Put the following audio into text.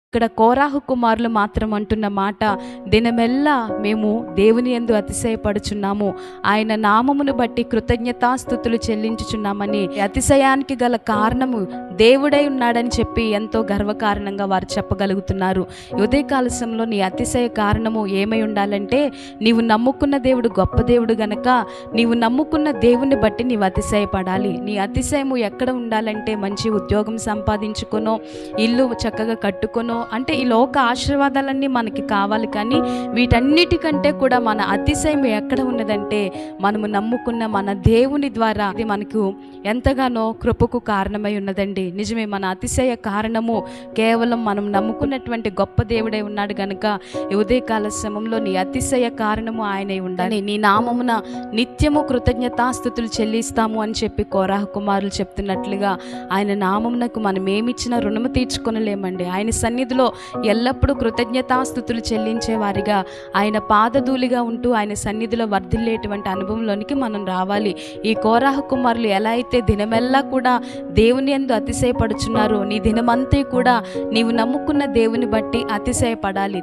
ఇక్కడ కోరాహు కుమారులు మాత్రం అంటున్న మాట, దినమెల్లా మేము దేవుని యందు అతిశయపడుచున్నాము, ఆయన నామమును బట్టి కృతజ్ఞతాస్తుతులు చెల్లించుచున్నామని. అతిశయానికి గల కారణము దేవుడై ఉన్నాడని చెప్పి ఎంతో గర్వకారణంగా వారు చెప్పగలుగుతున్నారు. ఉదయకాల సమయంలో నీ అతిశయ కారణము ఏమై ఉండాలంటే, నీవు నమ్ముకున్న దేవుడు గొప్ప దేవుడు గనక నీవు నమ్ముకున్న దేవుని బట్టి నీవు అతిశయపడాలి. నీ అతిశయము ఎక్కడ ఉండాలంటే, మంచి ఉద్యోగం సంపాదించుకొనో, ఇల్లు చక్కగా కట్టుకొనో, అంటే ఈ లోక ఆశీర్వాదాలన్నీ మనకి కావాలి. కానీ వీటన్నిటికంటే కూడా మన అతిశయం ఎక్కడ ఉన్నదంటే, మనము నమ్ముకున్న మన దేవుని ద్వారా ఇది మనకు ఎంతగానో కృపకు కారణమై ఉన్నదండి. నిజమే, మన అతిశయ కారణము కేవలం మనం నమ్ముకున్నటువంటి గొప్ప దేవుడై ఉన్నాడు గనుక ఈ ఉదయకాల సమయంలో నీ అతిశయ కారణము ఆయనై ఉండాలి. నీ నామమున నిత్యము కృతజ్ఞతాస్తుతులు చెల్లిస్తాము అని చెప్పి కోరాహు కుమారులు చెప్తున్నట్లుగా, ఆయన నామమునకు మనం ఏమిచ్చినా రుణము తీర్చుకొనలేమండి. ఆయన సన్నిధిలో ఎల్లప్పుడూ కృతజ్ఞతాస్తుతులు చెల్లించే వారిగా, ఆయన పాదధూళిగా ఉంటూ ఆయన సన్నిధిలో వర్ధిల్లేటువంటి అనుభవంలోనికి మనం రావాలి. ఈ కోరాహు కుమారులు ఎలా అయితే దినమెల్లా కూడా దేవుని యందు అతిశయపడుచున్నారో, నీ దినమంతా కూడా నీవు నమ్ముకున్న దేవుని బట్టి అతిశయపడాలి.